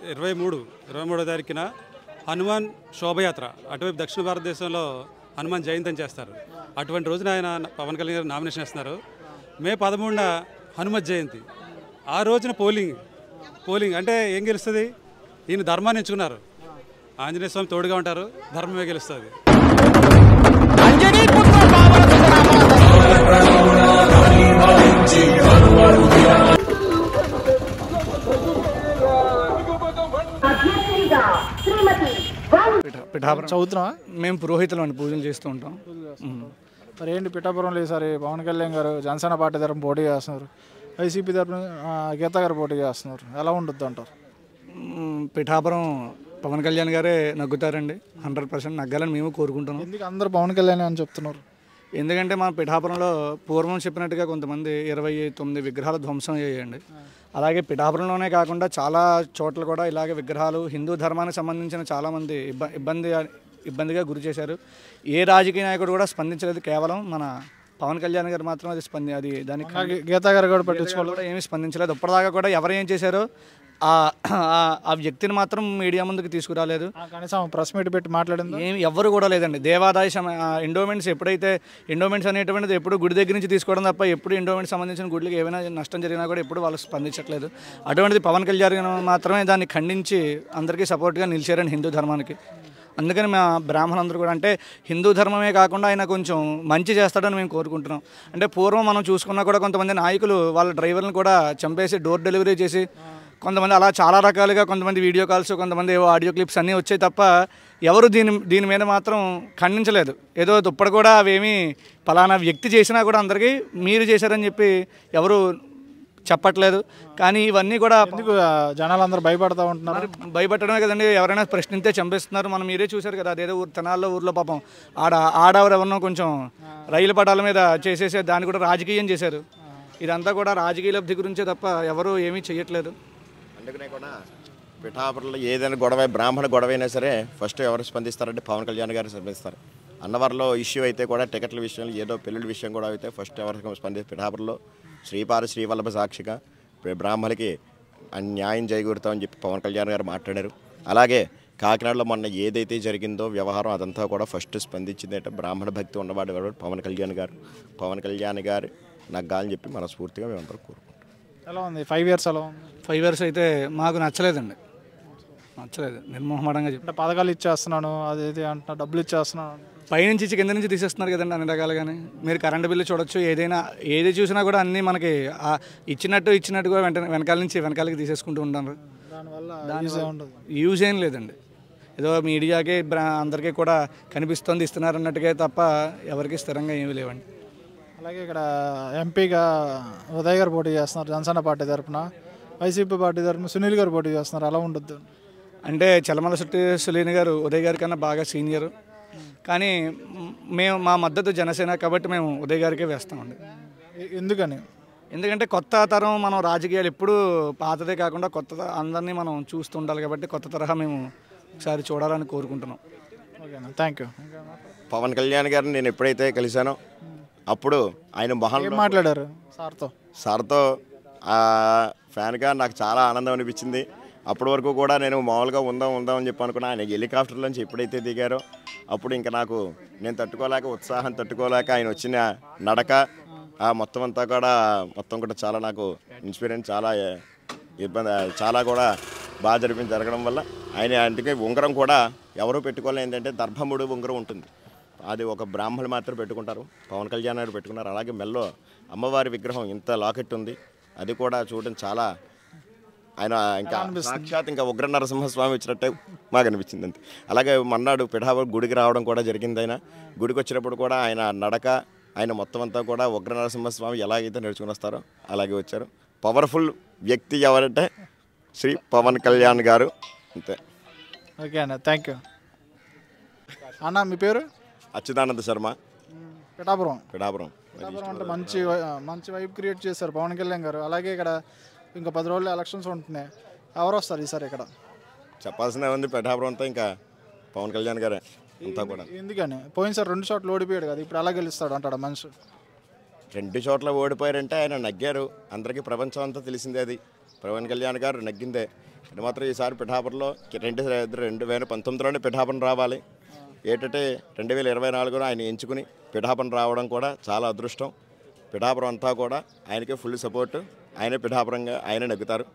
23వ తారీఖున హనుమాన్ శోభయాత్ర అటువైపు దక్షిణ భారతదేశంలో హనుమాన్ జయంతి అని చేస్తారు. అటువంటి రోజున ఆయన పవన్ కళ్యాణ్ గారు నామినేషన్ చేస్తున్నారు. మే 13న హనుమత్ జయంతి. ఆ రోజున పోలింగ్ అంటే ఏం గెలుస్తుంది? ఈయన ధర్మాన్ని ఎంచుకున్నారు. ఆంజనేయ స్వామి తోడుగా ఉంటారు, ధర్మమే గెలుస్తుంది. పిఠాపురం చదువుతున్నా మేము పురోహితులు అండి, పూజలు చేస్తూ ఉంటాం. మరి ఏంటి పిఠాపురంలో ఈసారి పవన్ కళ్యాణ్ గారు జనసేన పార్టీ తరఫున పోటీ చేస్తున్నారు, వైసీపీ తరఫున గీత గారు పోటీ చేస్తున్నారు. ఎలా ఉంటుంది అంటారు? పిఠాపురం పవన్ కళ్యాణ్ గారే నగ్గుతారండి. 100% నగ్గాలని మేము కోరుకుంటున్నాం. ఎందుకు అందరూ పవన్ కళ్యాణ్ అని చెప్తున్నారు? ఎందుకంటే మన పిఠాపురంలో పూర్వం చెప్పినట్టుగా కొంతమంది 29 విగ్రహాలు ధ్వంసం అయ్యాయండి. అలాగే పిఠాపురంలోనే కాకుండా చాలా చోట్ల కూడా ఇలాగే విగ్రహాలు హిందూ ధర్మానికి సంబంధించిన చాలామంది ఇబ్బందిగా గురి చేశారు. ఏ రాజకీయ నాయకుడు కూడా స్పందించలేదు. కేవలం మన పవన్ కళ్యాణ్ గారు మాత్రం అది దానికి గీతా గారు కూడా పట్టించుకోవాలి కూడా ఏమీ స్పందించలేదు. ఇప్పటిదాకా కూడా ఎవరు ఏం చేశారో ఆ వ్యక్తిని మాత్రం మీడియా ముందుకు తీసుకురాలేదు. కనీసం ప్రెస్ మీట్ పెట్టి మాట్లాడింది ఏమి ఎవ్వరు కూడా లేదండి. దేవాదాయ ఎండోమెంట్స్ ఎప్పుడైతే ఎండోమెంట్స్ అనేటువంటిది ఎప్పుడు గుడి దగ్గర నుంచి తీసుకోవడం తప్ప ఎప్పుడు ఎండోమెంట్స్ సంబంధించిన గుడికి ఏమైనా నష్టం జరిగినా కూడా ఎప్పుడు వాళ్ళు స్పందించట్లేదు. అటువంటిది పవన్ కళ్యాణ్ మాత్రమే దాన్ని ఖండించి అందరికీ సపోర్ట్గా నిలిచారని హిందూ ధర్మానికి. అందుకని మా బ్రాహ్మణులందరూ కూడా అంటే హిందూ ధర్మమే కాకుండా ఆయన కొంచెం మంచి చేస్తాడని మేము కోరుకుంటున్నాం. అంటే పూర్వం మనం చూసుకున్నా కూడా కొంతమంది నాయకులు వాళ్ళ డ్రైవర్లను కూడా చంపేసి డోర్ డెలివరీ చేసి కొంతమంది అలా చాలా రకాలుగా కొంతమంది వీడియో కాల్స్ కొంతమంది ఆడియో క్లిప్స్ అన్నీ వచ్చాయి తప్ప ఎవరు దీని మీద మాత్రం ఖండించలేదు. ఏదో దుప్పటి కూడా అవేమీ పలానా వ్యక్తి చేసినా కూడా అందరికీ మీరు చేశారని చెప్పి ఎవరు చెప్పట్లేదు. కానీ ఇవన్నీ కూడా జనాలందరూ భయపడతా ఉంటున్నారు. భయపెట్టడమే కదండి, ఎవరైనా ప్రశ్నిస్తే చంపేస్తున్నారు. మనం మీరే చూశారు కదా, అదేదో ఊర్లో పాపం ఆడవరెవరినో కొంచెం రైలు పటాల మీద చేసేసి దాన్ని కూడా రాజకీయం చేశారు. ఇదంతా కూడా రాజకీయ లబ్ధి గురించే తప్ప ఎవరు ఏమీ చేయట్లేదు. అందుకనే కూడా పిఠాపురంలో ఏదైనా గొడవ బ్రాహ్మణ గొడవ అయినా సరే ఫస్ట్ ఎవరు స్పందిస్తారంటే పవన్ కళ్యాణ్ గారు స్పందిస్తారు. అన్నవరంలో ఇష్యూ అయితే కూడా టికెట్ల విషయంలో ఏదో పెళ్లి విషయం కూడా అయితే ఫస్ట్ ఎవరికి స్పందిస్తారు. పిఠాపురంలో శ్రీవల్లభ సాక్షిగా బ్రాహ్మణులకి న్యాయం చేకూరుతామని చెప్పి పవన్ కళ్యాణ్ గారు మాట్లాడారు. అలాగే కాకినాడలో మొన్న ఏదైతే జరిగిందో వ్యవహారం అదంతా కూడా ఫస్ట్ స్పందించింది అంటే బ్రాహ్మణ భక్తి ఉన్నవాడు పవన్ కళ్యాణ్ గారు నగ్గాలని చెప్పి మనస్ఫూర్తిగా మేమందరం కోరుకుంటాం. ఎలా ఉంది 5 years? ఎలా ఉంది 5 years అయితే మాకు నచ్చలేదు, నిర్మోహమాటంగా చెప్పి. అంటే పథకాలు ఇచ్చేస్తున్నాను అది అంటున్నా, డబ్బులు ఇచ్చేస్తున్నాను, పైనుంచి ఇచ్చి కింద నుంచి తీసేస్తున్నారు కదండి అన్ని రకాలుగానే. మీరు కరెంటు బిల్లు చూడొచ్చు, ఏది చూసినా కూడా అన్నీ మనకి ఇచ్చినట్టుగా వెనకాలకి తీసేసుకుంటూ ఉంటారు. దానివల్ల యూజ్ ఏం లేదండి. ఏదో మీడియాకే అందరికీ కూడా కనిపిస్తుంది ఇస్తున్నారు అన్నట్టుగా తప్ప ఎవరికి స్థిరంగా ఏమీ లేవండి. అలాగే ఇక్కడ ఎంపీగా ఉదయ్ గారు పోటీ చేస్తున్నారు జనసేన పార్టీ తరఫున, వైసీపీ పార్టీ తరఫున సునీల్ గారు పోటీ చేస్తున్నారు. ఎలా ఉండొద్దు అంటే చలమల సునీల్ గారు ఉదయ్ గారి కన్నా బాగా సీనియర్. కానీ మా మద్దతు జనసేన కాబట్టి మేము ఉదయ్ గారికే వేస్తామండి. ఎందుకంటే కొత్త తరం మనం రాజకీయాలు ఎప్పుడూ పాతదే కాకుండా కొత్త అందరినీ మనం చూస్తూ ఉండాలి కాబట్టి కొత్త తరహా మేము ఒకసారి చూడాలని కోరుకుంటున్నాం. ఓకేనా, థ్యాంక్ యూ. పవన్ కళ్యాణ్ గారిని నేను ఎప్పుడైతే కలిశానో అప్పుడు ఆయన మాట్లాడారు సార్తో ఫ్యాన్గా నాకు చాలా ఆనందం అనిపించింది. అప్పటి వరకు కూడా నేను మామూలుగా ఉందామని చెప్పి అనుకున్నా. ఆయన హెలికాప్టర్లోంచి ఎప్పుడైతే దిగారో అప్పుడు ఇంకా నేను ఉత్సాహం తట్టుకోలేక ఆయన వచ్చిన నడక మొత్తం కూడా చాలా నాకు ఇన్స్పిరెన్స్, చాలా ఇబ్బంది, చాలా కూడా బాగా జరగడం వల్ల ఆయన అందుకే ఉంగరం కూడా ఎవరూ పెట్టుకోలేదు. ఏంటంటే దర్భముడు ఉంగరం ఉంటుంది, అది ఒక బ్రాహ్మణులు మాత్రం పెట్టుకుంటారు. పవన్ కళ్యాణ్ గారు పెట్టుకున్నారు. అలాగే మెల్లో అమ్మవారి విగ్రహం ఇంత లాకెట్ ఉంది, అది కూడా చూడడం చాలా ఆయన ఇంకా సాక్షాత్ ఇంకా ఉగ్ర నరసింహస్వామి వచ్చినట్టే మాకు అనిపించింది అంతే. అలాగే మన్నాడు పిఠాపురం గుడికి రావడం కూడా జరిగింది. ఆయన గుడికి వచ్చినప్పుడు కూడా ఆయన నడక ఆయన మొత్తం అంతా కూడా ఉగ్ర నరసింహస్వామి ఎలాగైతే నడుచుకుని వస్తారో అలాగే వచ్చారు. పవర్ఫుల్ వ్యక్తి ఎవరంటే శ్రీ పవన్ కళ్యాణ్ గారు, అంతే. ఓకే అన్న, థ్యాంక్ యూ అన్న. మీ పేరు? అచ్యుతానంద శర్మ, పిఠాపురం. అంటే మంచి వైబ్ క్రియేట్ చేశారు పవన్ కళ్యాణ్ గారు. అలాగే ఇక్కడ ఇంకా 10 రోజులు ఎలక్షన్స్ ఉంటున్నాయి. ఎవరు వస్తారు ఈసారి ఇక్కడ? చెప్పాల్సిన ఉంది, పిఠాపురం అంతా ఇంకా పవన్ కళ్యాణ్ గారే అంతా కూడా. ఎందుకని పోయినసారి 2 చోట్ల ఓడిపోయాడు కదా, ఇప్పుడు ఎలా గెలుస్తాడు అంటాడు మనిషి? 2 చోట్ల ఓడిపోయారంటే ఆయన నగ్గారు, అందరికీ ప్రపంచం అంతా తెలిసిందే. అది పవన్ కళ్యాణ్ గారు నెగ్గిందే. అది మాత్రం ఈసారి పిఠాపురంలో 2019లోనే పిఠాపురం రావాలి. ఏంటంటే 2024లో ఆయన ఎంచుకుని పిఠాపురం రావడం కూడా చాలా అదృష్టం. పిఠాపురం అంతా కూడా ఆయనకే ఫుల్ సపోర్టు. ఆయనే పిఠాపురంగా ఆయనే నెగ్గుతారు.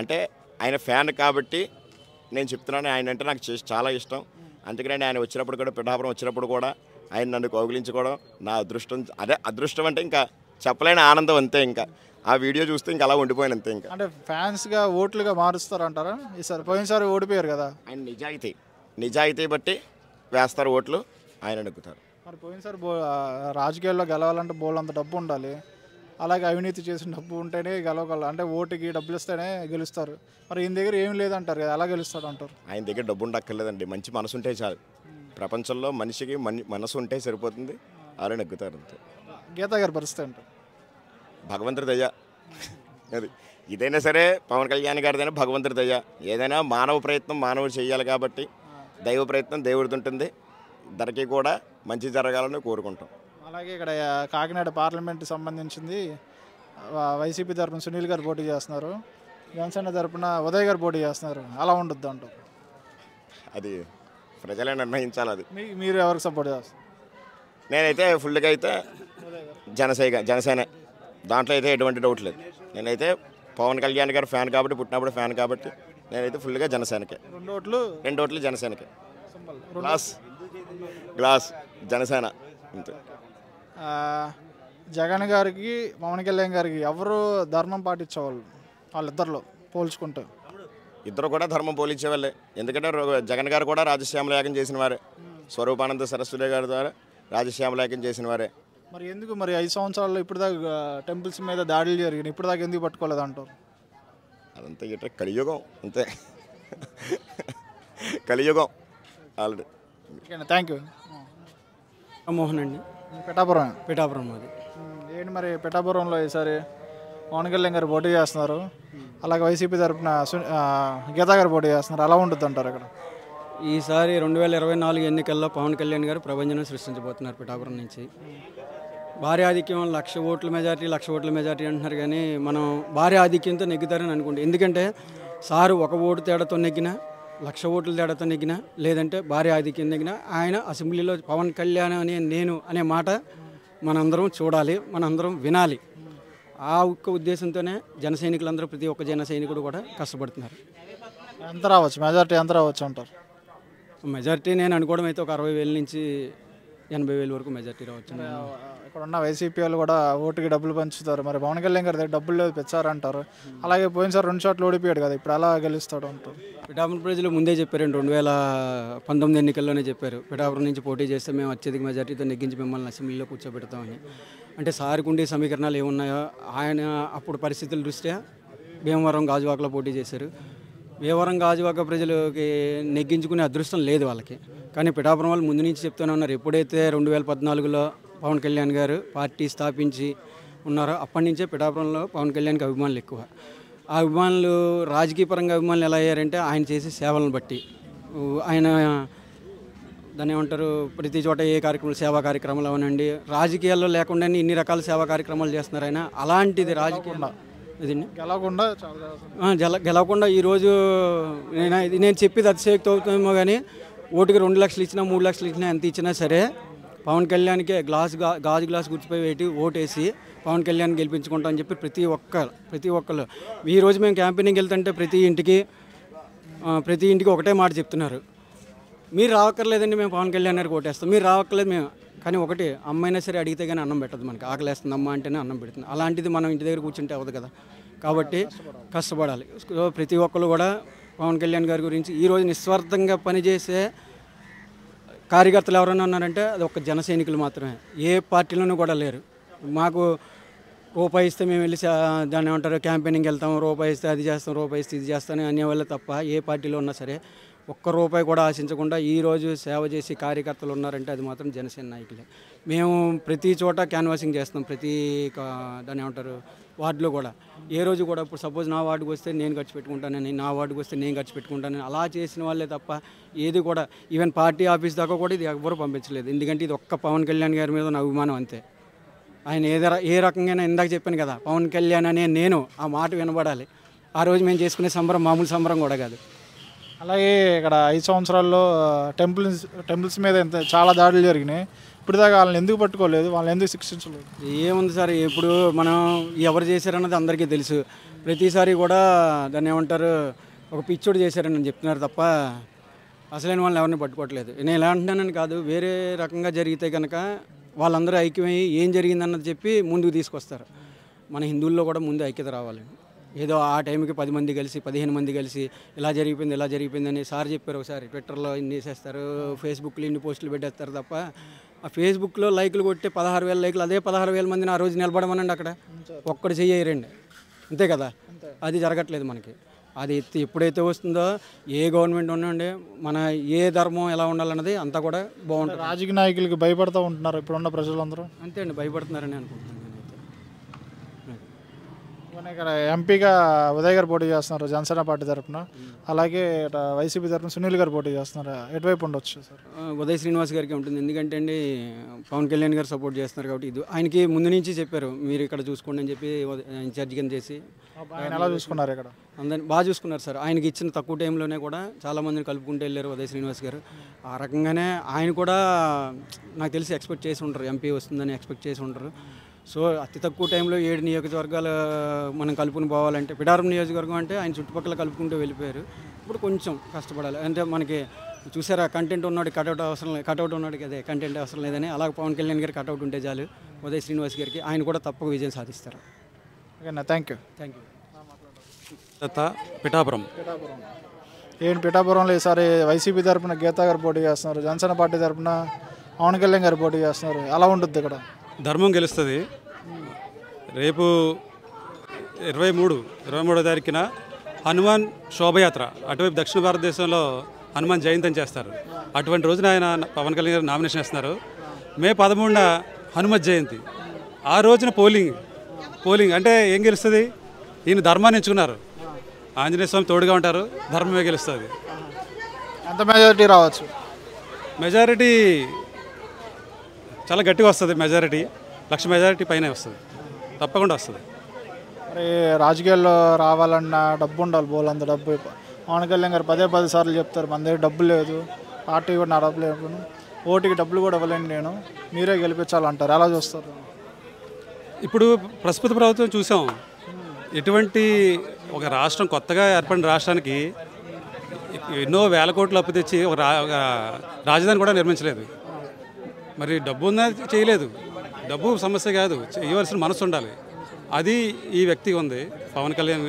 అంటే ఆయన ఫ్యాన్ కాబట్టి నేను చెప్తున్నాను. ఆయన అంటే నాకు చాలా ఇష్టం. అందుకని ఆయన వచ్చినప్పుడు కూడా, పిఠాపురం వచ్చినప్పుడు కూడా ఆయన నన్ను కౌగిలించుకోవడం నా అదృష్టం. అదే అదృష్టం అంటే ఇంకా చెప్పలేని ఆనందం అంతే. ఇంకా ఆ వీడియో చూస్తే ఇంకా అలా ఉండిపోయాను అంతే. ఇంకా అంటే ఫ్యాన్స్గా ఓట్లుగా మారుస్తారంటారా ఈసారి? పోయినసారి ఓడిపోయారు కదా. ఆయన నిజాయితీ బట్టి వేస్తారు ఓట్లు, ఆయన నెగ్గుతారు. మరి పోయినసారి రాజకీయాల్లో గెలవాలంటే అంత డబ్బు ఉండాలి. అలాగే అవినీతి చేసిన డబ్బు ఉంటేనే గెలవగలరు. అంటే ఓటుకి డబ్బులు ఇస్తేనే గెలుస్తారు. మరి ఈయన దగ్గర ఏం లేదంటారు కదా, ఎలా గెలుస్తాడు అంటారు? ఆయన దగ్గర డబ్బు ఉండక్కర్లేదండి, మంచి మనసు ఉంటే చాలు. ప్రపంచంలో మనిషికి మనసు ఉంటే సరిపోతుంది, అలా నెగ్గుతారు అంతే. గీతా గారి పరిస్థితి అంటే భగవంతుడి దయ. అది ఇదైనా సరే పవన్ కళ్యాణ్ గారిదైనా భగవంతుడి దయ. ఏదైనా మానవ ప్రయత్నం మానవుడు చేయాలి కాబట్టి దైవ ప్రయత్నం దేవుడిది ఉంటుంది. ఇద్దరికీ కూడా మంచి జరగాలని కోరుకుంటాం. అలాగే ఇక్కడ కాకినాడ పార్లమెంట్ సంబంధించింది వైసీపీ తరఫున సునీల్ గారు పోటీ చేస్తున్నారు, జనసేన తరఫున ఉదయ్ గారు పోటీ చేస్తున్నారు. అలా ఉండొద్దు అంటారు. అది ప్రజలే నిర్ణయించాలి. అది మీరు ఎవరికి సపోర్ట్ చేస్తారు? నేనైతే ఫుల్గా అయితే జనసేన, దాంట్లో అయితే ఎటువంటి డౌట్ లేదు. నేనైతే పవన్ కళ్యాణ్ గారు ఫ్యాన్ కాబట్టి, పుట్టినప్పుడు ఫ్యాన్ కాబట్టి నేనైతే ఫుల్గా జనసేనకే. 2 ఓట్లు జనసేనకే. గ్లాస్ జనసేన అంతే. జగన్ గారికి పవన్ కళ్యాణ్ గారికి ఎవరు ధర్మం పాటించేవాళ్ళు వాళ్ళిద్దరిలో పోల్చుకుంటే? ఇద్దరు కూడా ధర్మం పోలించే వాళ్ళే. ఎందుకంటే జగన్ గారు కూడా రాజశ్యామల యాగం చేసిన వారే, స్వరూపానంద సరస్వతి గారి ద్వారా రాజశ్యామల యాగం చేసిన వారే. మరి ఎందుకు 5 సంవత్సరాల్లో ఇప్పుడు దాకా టెంపుల్స్ మీద దాడులు జరిగినాయి, ఇప్పుడు దాకా ఎందుకు పట్టుకోలేదు అంటారు? అదంతా ఇట్లా కలియుగం అంతే. కలియుగం ఆల్రెడీ. Thank you. మోహన్ అండి, పిఠాపురం అది. ఏంటి మరి పిఠాపురంలో ఈసారి పవన్ కళ్యాణ్ గారు పోటీ చేస్తున్నారు, అలాగే వైసీపీ తరఫున గీతా గారు పోటీ చేస్తున్నారు. అలా ఉంటుంది అంటారు ఇక్కడ? ఈసారి 2024 ఎన్నికల్లో పవన్ కళ్యాణ్ గారు ప్రభంజనం సృష్టించబోతున్నారు పిఠాపురం నుంచి. భారీ ఆధిక్యం 1,00,000 ఓట్ల మెజార్టీ అంటున్నారు, కానీ మనం భారీ ఆధిక్యంతో నెగ్గుతారని అనుకోండి. ఎందుకంటే సారు 1 ఓటు తేడాతో నెగ్గినా, 1,00,000 ఓట్ల తేడాతో నెగ్గినా, లేదంటే భారీ ఆధిక్యం నెగ్గినా ఆయన అసెంబ్లీలో పవన్ కళ్యాణ్ అనే మాట మనందరం చూడాలి, మనందరం వినాలి. ఆ ఒక్క ఉద్దేశంతోనే జన సైనికులందరూ, ప్రతి ఒక్క జన సైనికుడు కూడా కష్టపడుతున్నారు. ఎంత రావచ్చు మెజార్టీ, ఎంత రావచ్చు అంటారు? మెజార్టీ నేను అనుకోవడం అయితే ఒక 60,000 నుంచి 80,000 వరకు మెజార్టీ రావచ్చు. ఇక్కడ ఉన్న వైసీపీ వాళ్ళు కూడా ఓటుకి డబ్బులు పంచుతారు. మరి పవన్ కళ్యాణ్ గారి దగ్గర డబ్బులు లేదు, పెంచారంటారు. అలాగే పోయినసారి 2 చోట్ల ఓడిపోయాడు కదా, ఇప్పుడు ఎలా గెలుస్తాడు అంటారు? పిఠాపురం ప్రజలు ముందే చెప్పారండి, 2019 ఎన్నికల్లోనే చెప్పారు, పిఠాపురం నుంచి పోటీ చేస్తే మేము అత్యధిక మెజార్టీతో నెగ్గించి మిమ్మల్ని అసెంబ్లీలో కూర్చోబెడతామని. అంటే సార్కు ఉండే సమీకరణాలు ఏమున్నాయో ఆయన అప్పుడు పరిస్థితుల దృష్ట్యా భీమవరం గాజువాకలో పోటీ చేశారు. భీమవరం గాజువాక ప్రజలకి నెగ్గించుకునే అదృష్టం లేదు వాళ్ళకి. కానీ పిఠాపురం వాళ్ళు ముందు నుంచి చెప్తూనే ఉన్నారు, ఎప్పుడైతే 2014లో పవన్ కళ్యాణ్ గారు పార్టీ స్థాపించి ఉన్నారో అప్పటి నుంచే పిఠాపురంలో పవన్ కళ్యాణ్కి అభిమానులు ఎక్కువ. ఆ అభిమానులు రాజకీయపరంగా అభిమానులు ఎలా అయ్యారంటే ఆయన చేసే సేవలను బట్టి. ఆయన దాన్ని ఏమంటారు, ప్రతి చోట ఏ కార్యక్రమాలు, సేవా కార్యక్రమాలు అవనండి, రాజకీయాల్లో లేకుండానే ఇన్ని రకాల సేవా కార్యక్రమాలు చేస్తున్నారు ఆయన. అలాంటిది రాజకీయంలో ఇది గెలవకుండా ఈరోజు నేను చెప్పేది అతిశయోక్తి అవుతుందేమో, కానీ ఓటుకి 2 లక్షలు ఇచ్చినా 3 లక్షలు ఇచ్చినా ఎంత ఇచ్చినా సరే పవన్ కళ్యాణ్కే గాజు గ్లాస్ గుర్తుపై ఓటేసి పవన్ కళ్యాణ్ గెలిపించుకుంటాం అని చెప్పి ప్రతి ఒక్కళ్ళు ఈరోజు మేము క్యాంపెయినింగ్ వెళ్తుంటే ప్రతి ఇంటికి ఒకటే మాట చెప్తున్నారు, మీరు రావక్కర్లేదండి, మేము పవన్ కళ్యాణ్ గారికి ఓటేస్తాం, మీరు రావక్కర్లేదు మేము. కానీ ఒకటి, అమ్మైనా సరే అడిగితే కానీ అన్నం పెట్టదు, మనకి ఆకలేస్తుంది అమ్మ అంటేనే అన్నం పెడుతుంది. అలాంటిది మనం ఇంటి దగ్గర కూర్చుంటే అవ్వదు కదా, కాబట్టి కష్టపడాలి. ప్రతి ఒక్కరు కూడా పవన్ కళ్యాణ్ గారి గురించి ఈరోజు నిస్వార్థంగా పనిచేసే కార్యకర్తలు ఎవరైనా ఉన్నారంటే అది ఒక జన సైనికులు మాత్రమే, ఏ పార్టీలోనూ కూడా లేరు. మాకు రూపాయి ఇస్తే మేము వెళ్ళి దాన్ని ఏమంటారు క్యాంపెయినింగ్ వెళ్తాం, రూపాయి ఇస్తే అది చేస్తాం, రూపాయి ఇస్తే ఇది చేస్తాను అనేవాళ్ళే తప్ప ఏ పార్టీలో ఉన్నా సరే ₹1 కూడా ఆశించకుండా ఈరోజు సేవ చేసి కార్యకర్తలు ఉన్నారంటే అది మాత్రం జనసేన నాయకులే. మేము ప్రతి చోట క్యాన్వాసింగ్ చేస్తాం, ప్రతి దాన్ని ఏమంటారు వార్డులో కూడా. ఏ రోజు కూడా ఇప్పుడు సపోజ్ నా వార్డుకి వస్తే నేను ఖర్చు పెట్టుకుంటానని, నా వార్డుకి వస్తే నేను ఖర్చు పెట్టుకుంటానని అలా చేసిన వాళ్ళే తప్ప ఏది కూడా ఈవెన్ పార్టీ ఆఫీస్ దాకా కూడా ఇది ఎవ్వరూ పంపించలేదు. ఎందుకంటే ఇది ఒక్క పవన్ కళ్యాణ్ గారి మీద నా అభిమానం అంతే. ఆయన ఏ రకంగా ఇందాక చెప్పాను కదా, పవన్ కళ్యాణ్ అనే నేను ఆ మాట వినబడాలి, ఆ రోజు మేము చేసుకునే సంబరం మామూలు సంబరం కూడా కాదు. అలాగే ఇక్కడ 5 సంవత్సరాల్లో టెంపుల్స్ మీద చాలా దాడులు జరిగినాయి. ఇప్పుడు దాకా వాళ్ళని ఎందుకు పట్టుకోలేదు, వాళ్ళని ఎందుకు శిక్షించలేదు? ఏముంది సార్, ఇప్పుడు మనం ఎవరు చేశారన్నది అందరికీ తెలుసు. ప్రతిసారి కూడా దాన్ని ఏమంటారు, ఒక పిచ్చోడు చేశారని చెప్తున్నారు తప్ప అసలైన వాళ్ళని ఎవరిని పట్టుకోవట్లేదు. నేను ఎలా అంటున్నానని కాదు, వేరే రకంగా జరిగితే కనుక వాళ్ళందరూ ఐక్యమయ్యి ఏం జరిగిందన్నది చెప్పి ముందుకు తీసుకొస్తారు. మన హిందువుల్లో కూడా ముందు ఐక్యత రావాలి. ఏదో ఆ టైంకి 10 మంది కలిసి 15 మంది కలిసి ఇలా జరిగిపోయిందని సార్ చెప్పారు ఒకసారి, ట్విట్టర్లో ఇన్ని వేసేస్తారు, ఫేస్బుక్లో ఇన్ని పోస్టులు పెట్టేస్తారు తప్ప ఆ ఫేస్బుక్లో లైకులు కొట్టే 16,000 లైకులు అదే 16,000 మందిని ఆ రోజు నిలబడమనండి, అక్కడ ఒక్కడు చెయ్యరండి, అంతే కదా. అది జరగట్లేదు మనకి. అది ఎప్పుడైతే వస్తుందో ఏ గవర్నమెంట్ ఉండండి, మన ఏ ధర్మం ఎలా ఉండాలన్నది అంతా కూడా బాగుంటుంది. రాజకీయ నాయకులకి భయపడుతూ ఉంటున్నారు ఇప్పుడున్న ప్రజలందరూ. అంతే అండి, భయపడుతున్నారని అనుకుంటున్నాను నేనైతే. ఇక్కడ ఎంపీగా ఉదయ్ గారు పోటీ చేస్తున్నారు జనసేన పార్టీ తరఫున, అలాగే వైసీపీ తరఫున సునీల్ గారు పోటీ చేస్తున్నారు. ఎటువైపు ఉండొచ్చు సార్? ఉదయ్ శ్రీనివాస్ గారికి ఉంటుంది, ఎందుకంటే అండి పవన్ కళ్యాణ్ గారు సపోర్ట్ చేస్తున్నారు కాబట్టి. ఇది ఆయనకి ముందు నుంచి చెప్పారు, మీరు ఇక్కడ చూసుకోండి అని చెప్పి ఇన్ఛార్జ్ కింద చేసి. ఆయన ఎలా చూసుకున్నారు? ఇక్కడ అందరిని బాగా చూసుకున్నారు సార్. ఆయనకి ఇచ్చిన తక్కువ టైంలోనే కూడా చాలామందిని కలుపుకుంటూ వెళ్ళారు ఉదయ్ శ్రీనివాస్ గారు. ఆ రకంగానే ఆయన కూడా నాకు తెలిసి ఎక్స్పెక్ట్ చేసి ఉంటారు, ఎంపీ వస్తుందని ఎక్స్పెక్ట్ చేసి ఉంటారు. సో అతి తక్కువ టైంలో 7 నియోజకవర్గాలు మనం కలుపుకుని పోవాలంటే, పిఠారం నియోజకవర్గం అంటే ఆయన చుట్టుపక్కల కలుపుకుంటూ వెళ్ళిపోయారు. ఇప్పుడు కొంచెం కష్టపడాలి. అంటే మనకి చూసారా, కంటెంట్ ఉన్నాడు కటౌట్ అవసరం లేదు, కటౌట్ ఉన్నాడు అదే కంటెంట్ అవసరం లేదని. అలాగే పవన్ కళ్యాణ్ గారికి కటౌట్ ఉంటే చాలు ఉదయ్ శ్రీనివాస్ గారికి, ఆయన కూడా తప్పక విజయం సాధిస్తారు. ఓకేనా, థ్యాంక్ యూ. పిఠాపురం. పిఠాపురంలో ఈసారి వైసీపీ తరఫున గీతా గారు పోటీ చేస్తున్నారు, జనసేన పార్టీ తరఫున పవన్ కళ్యాణ్ గారు పోటీ చేస్తున్నారు. అలా ఉంటుంది ఇక్కడ. ధర్మం గెలుస్తుంది. రేపు 23వ తారీఖున హనుమాన్ శోభయాత్ర, అటువైపు దక్షిణ భారతదేశంలో హనుమాన్ జయంతి అని చేస్తారు. అటువంటి రోజున ఆయన పవన్ కళ్యాణ్ గారు నామినేషన్ వేస్తున్నారు. మే 13న హనుమత్ జయంతి. ఆ రోజున పోలింగ్ అంటే ఏం గెలుస్తుంది? ఈయన ధర్మాన్ని ఎంచుకున్నారు, ఆంజనేయ స్వామి తోడుగా ఉంటారు, ధర్మమే గెలుస్తుంది. ఎంత మెజారిటీ రావచ్చు? మెజారిటీ చాలా గట్టిగా వస్తుంది. మెజారిటీ 1,00,000 మెజారిటీ పైన వస్తుంది, తప్పకుండా వస్తుంది. మరి రాజకీయాల్లో రావాలన్నా డబ్బు ఉండాలి, బోలంత డబ్బు. పవన్ కళ్యాణ్ గారు 10 సార్లు చెప్తారు, మన దగ్గర డబ్బు లేదు, పార్టీ కూడా నా డబ్బు లేదు, ఓటుకి డబ్బులు కూడా ఇవ్వలేను నేను, మీరే గెలిపించాలంటారు. ఎలా చూస్తారు? ఇప్పుడు ప్రస్తుత ప్రభుత్వం చూసాం, ఎటువంటి ఒక రాష్ట్రం కొత్తగా ఏర్పడిన రాష్ట్రానికి ఎన్నో వేల కోట్లు అప్పు తెచ్చి ఒక రాజధాని కూడా నిర్మించలేదు. మరి డబ్బు ఉన్నా చేయలేదు. డబ్బు సమస్య కాదు, చేయవలసిన మనసు ఉండాలి. అది ఈ వ్యక్తికి ఉంది. పవన్ కళ్యాణ్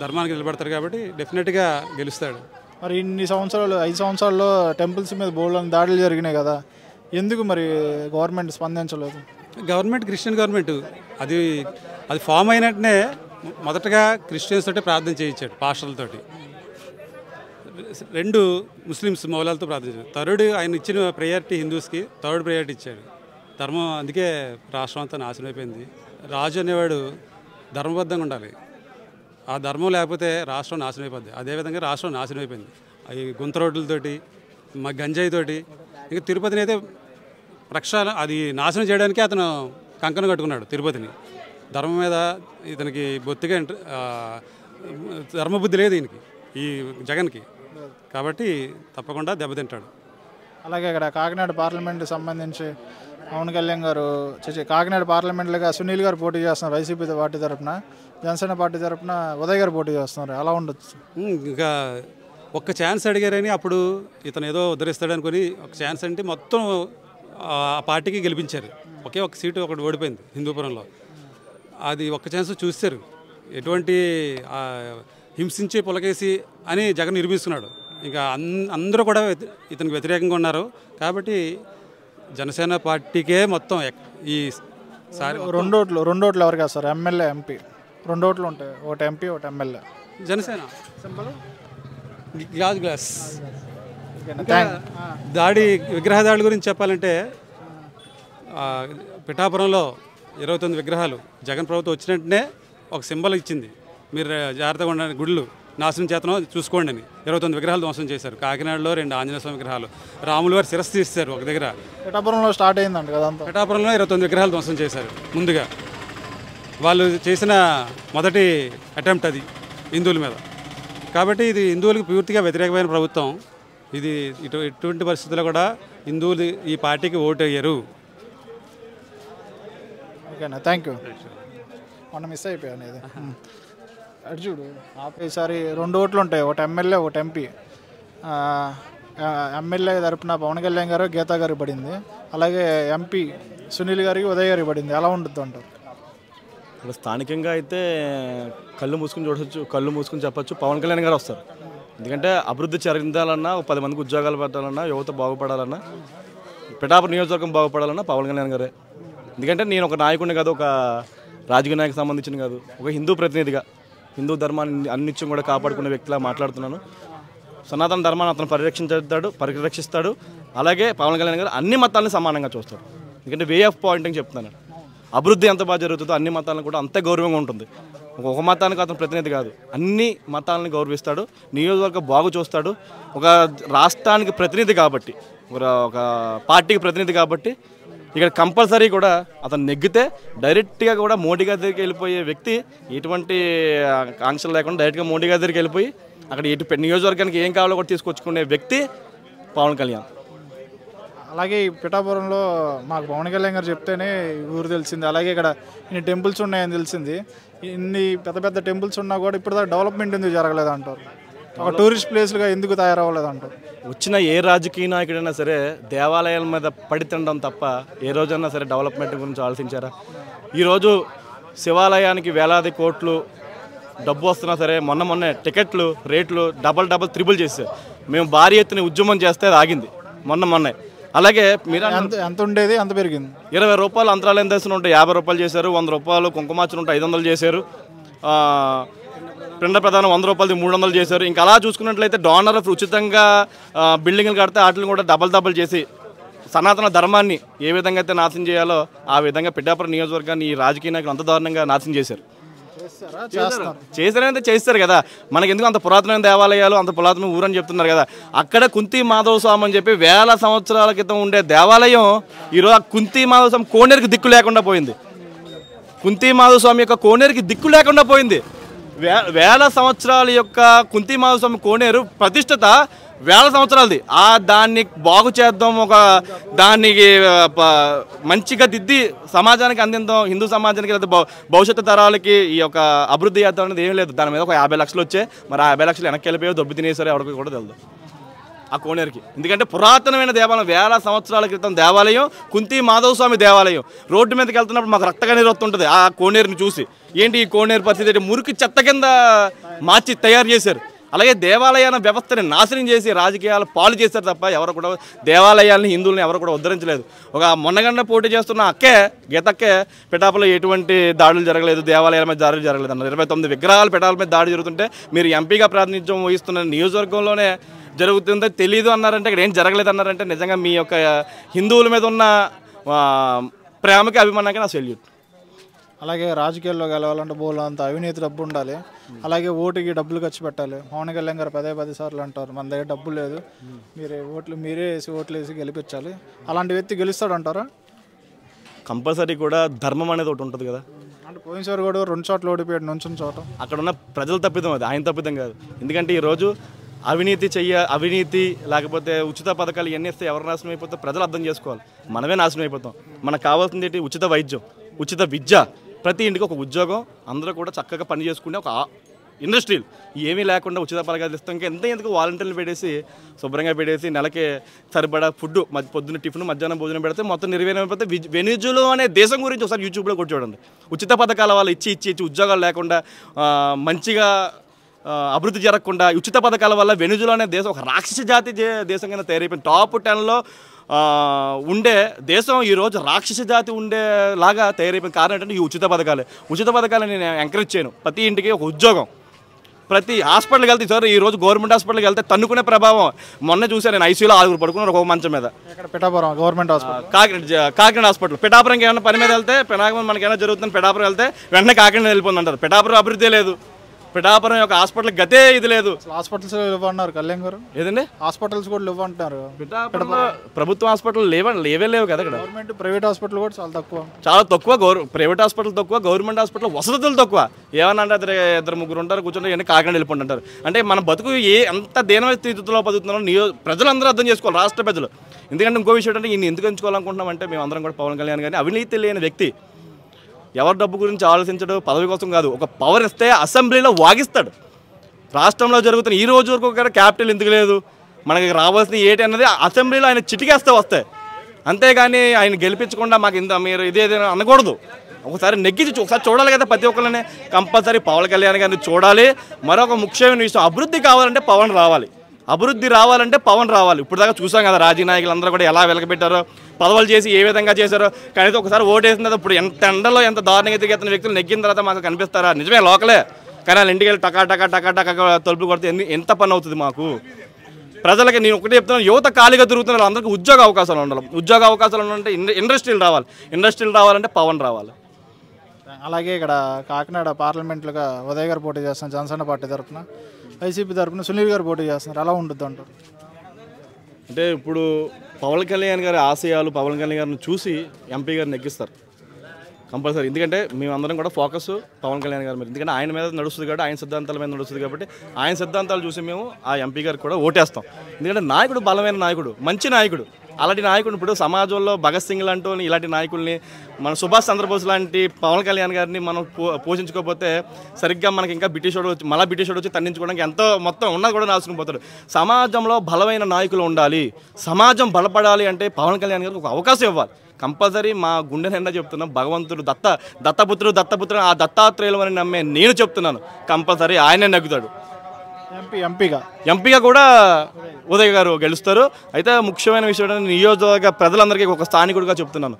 ధర్మానికి నిలబడతారు కాబట్టి డెఫినెట్గా గెలుస్తాడు. మరి ఇన్ని సంవత్సరాలు 5 సంవత్సరాల్లో టెంపుల్స్ మీద బోల్డని దాడులు జరిగినాయి కదా, ఎందుకు మరి గవర్నమెంట్ స్పందించలేదు? గవర్నమెంట్ క్రిస్టియన్ గవర్నమెంట్, అది ఫామ్ అయినట్టునే మొదటగా క్రిస్టియన్స్ తోటి ప్రార్థన చేయించాడు, పాస్టర్లతోటి. 2 ముస్లిమ్స్ మౌలాలతో ప్రార్థించాడు. 3rd ఆయన ఇచ్చిన ప్రయారిటీ హిందూస్కి 3rd ప్రయారిటీ ఇచ్చాడు. ధర్మం, అందుకే రాష్ట్రం అంతా నాశనం అయిపోయింది. రాజు అనేవాడు ధర్మబద్ధంగా ఉండాలి. ఆ ధర్మం లేకపోతే రాష్ట్రం నాశనం అయిపోద్ది. అదేవిధంగా రాష్ట్రం నాశనం అయిపోయింది. అవి గుంత రోడ్లతోటి, గంజాయితోటి. ఇంకా తిరుపతిని అయితే అది నాశనం చేయడానికి అతను కంకణం కట్టుకున్నాడు తిరుపతిని. ధర్మం మీద ఇతనికి బొత్తిగా ధర్మబుద్ధి లేదు ఈయనకి, ఈ జగన్కి. కాబట్టి తప్పకుండా దెబ్బతింటాడు. అలాగే ఇక్కడ కాకినాడ పార్లమెంట్కి సంబంధించి పవన్ కళ్యాణ్ గారు కాకినాడ పార్లమెంట్లుగా సునీల్ గారు పోటీ చేస్తున్నారు వైసీపీ పార్టీ తరఫున, జనసేన పార్టీ తరఫున ఉదయ్ గారు పోటీ చేస్తున్నారు. అలా ఉండొచ్చు. ఇంకా ఒక్క ఛాన్స్ అడిగారని అప్పుడు ఇతను ఏదో ఉద్ధరిస్తాడు అనుకుని ఒక ఛాన్స్ అంటే మొత్తం ఆ పార్టీకి గెలిపించారు. ఒక సీటు ఒకటి ఓడిపోయింది హిందూపురంలో. అది ఒక్క ఛాన్స్ చూస్తారు. ఎటువంటి హింసించి పొలకేసి అని జగన్ నిరూపిస్తున్నాడు. ఇంకా అందరూ కూడా ఇతనికి వ్యతిరేకంగా ఉన్నారు. కాబట్టి జనసేన పార్టీకే మొత్తం ఈ సారి రెండు ఓట్లు ఎవరికి వేస్తారు? ఎమ్మెల్యే, ఎంపీ 2 ఓట్లు ఉంటాయి, ఒకటి ఎంపీ ఒకటి ఎమ్మెల్యే. జనసేన గ్లాస్. విగ్రహ దాడి గురించి చెప్పాలంటే పిఠాపురంలో 29 విగ్రహాలు జగన్ ప్రభుత్వం వచ్చినట్టునే ఒక సింబల్ ఇచ్చింది. మీరు జాగ్రత్తగా ఉండండి, గుళ్ళు నాశనం చేతనం చూసుకోండి అని 29 విగ్రహాలు ధ్వంసం చేశారు. కాకినాడలో 2 ఆంజనేయ స్వామి విగ్రహాలు, రాములు వారి శిరస్సు తీస్తారు ఒక దగ్గర. పిఠాపురంలో స్టార్ట్ అయిందంట కదా. పిఠాపురంలో 29 విగ్రహాలు ధ్వంసం చేశారు. ముందుగా వాళ్ళు చేసిన మొదటి అటెంప్ట్ అది. హిందువుల మీద. కాబట్టి ఇది హిందువులకు పూర్తిగా వ్యతిరేకమైన ప్రభుత్వం. ఇది ఎటువంటి పరిస్థితుల్లో కూడా హిందువులు ఈ పార్టీకి ఓటు వేయరు. ఓకేనా, థ్యాంక్ యూ. మొన్న మిస్ అయిపోయాను ఇది. అటు చూడు, ఈసారి 2 ఓట్లు ఉంటాయి, ఒకటి ఎమ్మెల్యే ఒకటి ఎంపీ. ఎమ్మెల్యే తరపున పవన్ కళ్యాణ్ గారు గీతా గారికి పడింది, అలాగే ఎంపీ సునీల్ గారికి ఉదయ్ గారికి పడింది. ఎలా ఉంటుంది అంటారు? ఇక్కడ స్థానికంగా అయితే కళ్ళు మూసుకుని చూడవచ్చు, కళ్ళు మూసుకుని చెప్పచ్చు, పవన్ కళ్యాణ్ గారు వస్తారు. ఎందుకంటే అభివృద్ధి చెందాలన్నా, 10 మందికి ఉద్యోగాలు పెట్టాలన్నా, యువత బాగుపడాలన్నా, పిఠాపురం నియోజకవర్గం బాగుపడాలన్నా పవన్ కళ్యాణ్ గారే. ఎందుకంటే నేను ఒక నాయకుడిని కాదు, ఒక రాజకీయ నాయకు సంబంధించిన కాదు, ఒక హిందూ ప్రతినిధిగా హిందూ ధర్మాన్ని అన్నిత్యం కూడా కాపాడుకునే వ్యక్తిలా మాట్లాడుతున్నాను. సనాతన ధర్మాన్ని అతను పరిరక్షిస్తాడు. అలాగే పవన్ కళ్యాణ్ గారు అన్ని మతాలను సమానంగా చూస్తాడు. ఎందుకంటే వే ఆఫ్ పాయింటింగ్ చెప్తున్నాను. అభివృద్ధి ఎంత బాగా జరుగుతుందో అన్ని మతాలను కూడా అంతే గౌరవంగా ఉంటుంది. ఒక మతానికి అతను ప్రతినిధి కాదు, అన్ని మతాలను గౌరవిస్తాడు, నియోజకవర్గం బాగు చూస్తాడు. ఒక రాష్ట్రానికి ప్రతినిధి కాబట్టి, ఒక పార్టీకి ప్రతినిధి కాబట్టి ఇక్కడ కంపల్సరీ కూడా అతను నెగ్గితే డైరెక్ట్గా కూడా మోడీ గారి దగ్గరికి వెళ్ళిపోయే వ్యక్తి, ఎటువంటి ఆంక్షలు లేకుండా డైరెక్ట్గా మోడీ గారి దగ్గరికి వెళ్ళిపోయి అక్కడ నియోజకవర్గానికి ఏం కావాలో కూడా తీసుకొచ్చుకునే వ్యక్తి పవన్ కళ్యాణ్. అలాగే ఈ పిఠాపురంలో మాకు పవన్ కళ్యాణ్ గారు చెప్తేనే ఊరు తెలిసింది. అలాగే ఇక్కడ ఇన్ని టెంపుల్స్ ఉన్నాయని తెలిసింది. ఇన్ని పెద్ద పెద్ద టెంపుల్స్ ఉన్నా కూడా ఇప్పుడు దాకా డెవలప్మెంట్ ఎందుకు జరగలేదు అంటారు? ఒక టూరిస్ట్ ప్లేస్లుగా ఎందుకు తయారవ్వలేదు అంటారు? వచ్చిన ఏ రాజకీయ నాయకుడైనా సరే దేవాలయాల మీద పడి తినడం తప్ప ఏ రోజైనా సరే డెవలప్మెంట్ గురించి ఆలోచించారా? ఈరోజు శివాలయానికి వేలాది కోట్లు డబ్బు వస్తున్నా సరే మొన్నే టికెట్లు రేట్లు డబల్ త్రిబుల్ చేశారు. మేము భారీ ఎత్తున ఉద్యమం చేస్తే అది ఆగింది మొన్నే. అలాగే మీరు ఎంత ఉండేది ఎంత పెరిగింది? 20 రూపాయలు అంతరాలయం దర్శనం ఉంటే 50 రూపాయలు చేశారు, 100 రూపాయలు కుంకుమార్చన ఉంటే 500 చేశారు, పిండ ప్రధానం 100 రూపాయలది 300 చేశారు. ఇంకా అలా చూసుకున్నట్లయితే డోనర్ ఉచితంగా బిల్డింగ్లు కడితే వాటిని కూడా డబల్ చేసి సనాతన ధర్మాన్ని ఏ విధంగా అయితే నాశనం చేయాలో ఆ విధంగా పిఠాపురం నియోజకవర్గాన్ని ఈ రాజకీయ నాయకులు అంత దారుణంగా నాశనం చేశారు. చేశారంటే చేస్తారు కదా. మనకి ఎందుకు అంత పురాతనమైన దేవాలయాలు, అంత పురాతన ఊరని చెప్తున్నారు కదా. అక్కడ కుంతి మాధవ స్వామి అని చెప్పి 1000 సంవత్సరాల క్రితం ఉండే దేవాలయం ఈరోజు ఆ కుంతి మాధవ స్వామి కోనేరుకి దిక్కు లేకుండా పోయింది. కుంతి మాధవ స్వామి యొక్క కోనేరుకి దిక్కు లేకుండా పోయింది. 1000 సంవత్సరాల యొక్క కుంతి మాధవ స్వామి కోనేరు ప్రతిష్టత 1000 సంవత్సరాలది. దాన్ని బాగు చేద్దాం, దానికి మంచిగా దిద్ది సమాజానికి అందిద్దాం, హిందూ సమాజానికి లేదా భవిష్యత్తు తరాలకి ఈ యొక్క అభివృద్ధి చేద్దాం అనేది ఏం లేదు. దాని మీద ఒక 50 లక్షలు వచ్చాయి. మరి ఆ 50 లక్షలు వెనక్కి వెళ్ళిపోయి దొబ్బి తినేసారు, ఎవరికి కూడా తెలియదు ఆ కోనేరుకి. ఎందుకంటే పురాతనమైన దేవాలయం, 1000 సంవత్సరాల క్రితం దేవాలయం, కుంతి మాధవ స్వామి దేవాలయం. రోడ్డు మీదకి వెళ్తున్నప్పుడు మాకు రక్తకన్నీరు వస్తుంటుంది ఆ కోనేరుని చూసి. ఏంటి ఈ కోనేరు పరిస్థితి అంటే మురికి చెత్త కింద మార్చి తయారు చేశారు. అలాగే దేవాలయాల వ్యవస్థని నాశనం చేసి రాజకీయాలు పాలు చేశారు తప్ప ఎవరు కూడా దేవాలయాలని హిందువులని ఎవరు కూడా ఉద్ధరించలేదు. ఒక మొన్నగండ పోటీ చేస్తున్న గీతక్కే పిఠాపురంలో ఎటువంటి దాడులు జరగలేదు, దేవాలయాల మీద దాడులు జరగలేదు అన్నారు. 29 విగ్రహాలు పిఠాపురం మీద దాడి జరుగుతుంటే మీరు ఎంపీగా ప్రాతినిధ్యం వహిస్తున్న నియోజకవర్గంలోనే జరుగుతుందో తెలియదు అన్నారంటే, ఇక్కడ ఏం జరగలేదు అన్నారంటే నిజంగా మీ యొక్క హిందువుల మీద ఉన్న ప్రేమకి అభిమానానికి నా సెల్యూట్. అలాగే రాజకీయాల్లో గెలవాలంటే అంత అవినీతి డబ్బు ఉండాలి. అలాగే ఓటుకి డబ్బులు ఖర్చు పెట్టాలి. పవన్ కళ్యాణ్ గారు 10 సార్లు అంటారు మన దగ్గర డబ్బు లేదు, మీరే ఓట్లు వేసి గెలిపించాలి. అలాంటి వ్యక్తి గెలుస్తాడు అంటారా? కంపల్సరీ కూడా ధర్మం అనేది ఒకటి ఉంటుంది కదా. అంటే పోయినసారి కూడా 2 చోట్ల ఓడిపోయాడు, నుంచున్న చోట. అక్కడ ఉన్న ప్రజల తప్పిదం అది, ఆయన తప్పిదం కాదు. ఎందుకంటే ఈరోజు అవినీతి లేకపోతే ఉచిత పథకాలు ఇవన్నీ ఇస్తే ఎవరు నాశనం అయిపోతే ప్రజలు అర్థం చేసుకోవాలి. మనమే నాశనం అయిపోతాం. మనకు కావాల్సింది ఏంటి? ఉచిత వైద్యం, ఉచిత విద్య, ప్రతి ఇంటికి ఒక ఉద్యోగం, అందరూ కూడా చక్కగా పని చేసుకునే ఒక ఇండస్ట్రీలు ఏమీ లేకుండా ఉచిత పథకాలు ఇస్తాం. ఇంకా ఎందుకు వాలంటీర్లు పెట్టేసి శుభ్రంగా పెట్టేసి నెలకి సరిపడా ఫుడ్ పొద్దున్న టిఫిన్ మధ్యాహ్నం భోజనం పెడితే మొత్తం నిర్వీర్యమైపోతే వెనిజులా అనే దేశం గురించి ఒకసారి యూట్యూబ్లో కూడా చూడండి. ఉచిత పథకాల వాళ్ళు ఇచ్చి ఉద్యోగాలు లేకుండా మంచిగా అభివృద్ధి జరగకుండా ఉచిత పథకాల వల్ల వెనిజులా అనే దేశం ఒక రాక్షస జాతి దేశం కింద తయారైపోయింది. టాప్ 10లో ఉండే దేశం ఈరోజు రాక్షస జాతి ఉండేలాగా తయారైపోయిన కారణం ఏంటంటే ఈ ఉచిత పథకాలు నేను ఎంకరేజ్ చేయను. ప్రతి ఇంటికి ఒక ఉద్యోగం, ప్రతి హాస్పిటల్కి వెళ్తే సార్ ఈరోజు గవర్నమెంట్ హాస్పిటల్కి వెళ్తే తన్నుకునే ప్రభావం మొన్న చూసాను. నేను ఐసీయూలో 6 పడుకున్నారు ఒక మంచం మీద. Pithapuram government hospital, Kakinada hospital. పిఠాపురంకి ఏమైనా పని మీద వెళ్తే మనకి ఏమైనా జరుగుతుంది, పిఠాపురం వెళ్తే వెంటనే కాకినాడ వెళ్ళిపోతుంది అంటారు. పిఠాపురం అభివృద్ధి లేదు. పిఠాపురం యొక్క హాస్పిటల్ గతే ఇది లేదు. హాస్పిటల్స్ ఇవ్వన్నారు కళ్యాణ్ గారు, ఏదండి హాస్పిటల్స్ కూడా ఇవ్వంటున్నారు. పిఠాపురంలో ప్రభుత్వ హాస్పిటల్ లేవే లేవు కదా ఇక్కడ. గవర్నమెంట్ ప్రైవేట్ హాస్పిటల్ కూడా చాలా తక్కువ. ప్రైవేట్ హాస్పిటల్ తక్కువ, గవర్నమెంట్ హాస్పిటల్ వసతులు తక్కువ. ఏమన్నా అంటే ఇద్దరు ముగ్గురు ఉంటారు, కూర్చొని ఎన్ని కాకినాడ వెళ్ళిపోండి అంటారు. అంటే మన బతుకు ఎంత దీనమైన స్థితిలో బతుకుతున్నారో ప్రజలందరూ అర్థం చేసుకోవాలి, రాష్ట్ర ప్రజలు. ఎందుకంటే ఇంకో విషయం అంటే ఈయన ఎందుకు ఎంచుకోవాలనుకుంటున్నామంటే మేము అందరం కూడా పవన్ కళ్యాణ్ గారిని అవినీతి లేని వ్యక్తి, ఎవరి డబ్బు గురించి ఆలోచించడు, పదవి కోసం కాదు. ఒక పవర్ ఇస్తే అసెంబ్లీలో వాగిస్తాడు. రాష్ట్రంలో జరుగుతున్న ఈ రోజు వరకు కూడా క్యాపిటల్ ఎందుకు లేదు, మనకి రావాల్సిన ఏంటి అన్నది అసెంబ్లీలో ఆయన చిటికేస్తే వస్తాయి. అంతేగాని ఆయన గెలిపించకుండా మాకు ఇంత మీరు ఇదేదైనా అనకూడదు. ఒకసారి నెగ్గించి ఒకసారి చూడాలి కదా ప్రతి ఒక్కరిని. కంపల్సరీ పవన్ కళ్యాణ్ గారిని చూడాలి. మరొక ముఖ్యమైన విషయం, అభివృద్ధి కావాలంటే పవన్ రావాలి, అభివృద్ధి రావాలంటే పవన్ రావాలి. ఇప్పుడు దాకా చూసాం కదా రాజకీయ నాయకులందరూ కూడా ఎలా వెలకబెట్టారో, పదవులు చేసి ఏ విధంగా చేశారో. కానీ ఒకసారి ఓటేసిన తర్వాత ఇప్పుడు ఎంత ఎండలో ఎంత దారుణంగా తిరిగేస్తున్న వ్యక్తులు నెగ్గిన తర్వాత మాకు కనిపిస్తారా? నిజమే లోకలే, కానీ వాళ్ళ ఇంటికి వెళ్ళి టకా టకా టకా టకా తలుపులు కొడితే ఎంత పని అవుతుంది మాకు ప్రజలకి. నేను ఒకటే చెప్తున్నాను, యువత ఖాళీగా తిరుగుతున్నారు, అందరికీ ఉద్యోగ అవకాశాలు ఉండాలి. ఉద్యోగ అవకాశాలు ఉండాలంటే ఇండస్ట్రీలు రావాలి, ఇండస్ట్రీలు రావాలంటే పవన్ రావాలి. అలాగే ఇక్కడ కాకినాడ పార్లమెంట్లుగా ఉదయ్ గారు పోటీ చేస్తున్నారు జనసేన పార్టీ తరఫున, వైసీపీ తరఫున సునీల్ గారు పోటీ చేస్తున్నారు. ఎలా ఉంటుంది అంటారు? అంటే ఇప్పుడు పవన్ కళ్యాణ్ గారి ఆశయాలు, పవన్ కళ్యాణ్ గారిని చూసి ఎంపీ గారిని నెగ్గిస్తారు కంపల్సరీ. ఎందుకంటే మేమందరం కూడా ఫోకస్ పవన్ కళ్యాణ్ గారి మీద, ఎందుకంటే ఆయన మీద నడుస్తుంది కాబట్టి, ఆయన సిద్ధాంతాల మీద నడుస్తుంది కాబట్టి ఆయన సిద్ధాంతాలు చూసి మేము ఆ ఎంపీ గారికి కూడా ఓటేస్తాం. ఎందుకంటే నాయకుడు బలమైన నాయకుడు, మంచి నాయకుడు. అలాంటి నాయకుడు ఇప్పుడు సమాజంలో భగత్ సింగ్ లాంటి ఇలాంటి నాయకుల్ని, మన సుభాష్ చంద్రబోస్ లాంటి పవన్ కళ్యాణ్ గారిని మనం పోషించుకోకపోతే సరిగ్గా మనకి ఇంకా బ్రిటిష్ వాడు వచ్చి తన్నించుకోవడానికి ఎంతో మొత్తం ఉన్నది కూడా నాశనం పోతాడు. సమాజంలో బలమైన నాయకులు ఉండాలి, సమాజం బలపడాలి అంటే పవన్ కళ్యాణ్ గారికి ఒక అవకాశం ఇవ్వాలి కంపల్సరీ. మా గుండె నిండా చెప్తున్నాం, భగవంతుడు దత్తపుత్రుడు ఆ దత్తాత్రేయులు అని నమ్మే నేను చెప్తున్నాను, కంపల్సరీ ఆయనే నెగ్గుతాడు. ఎంపీగా కూడా ఉదయ్ గారు గెలుస్తారు. అయితే ముఖ్యమైన విషయం ఏంటంటే నియోజకవర్గ ప్రజలందరికీ ఒక స్థానికుడిగా చెప్తున్నాను,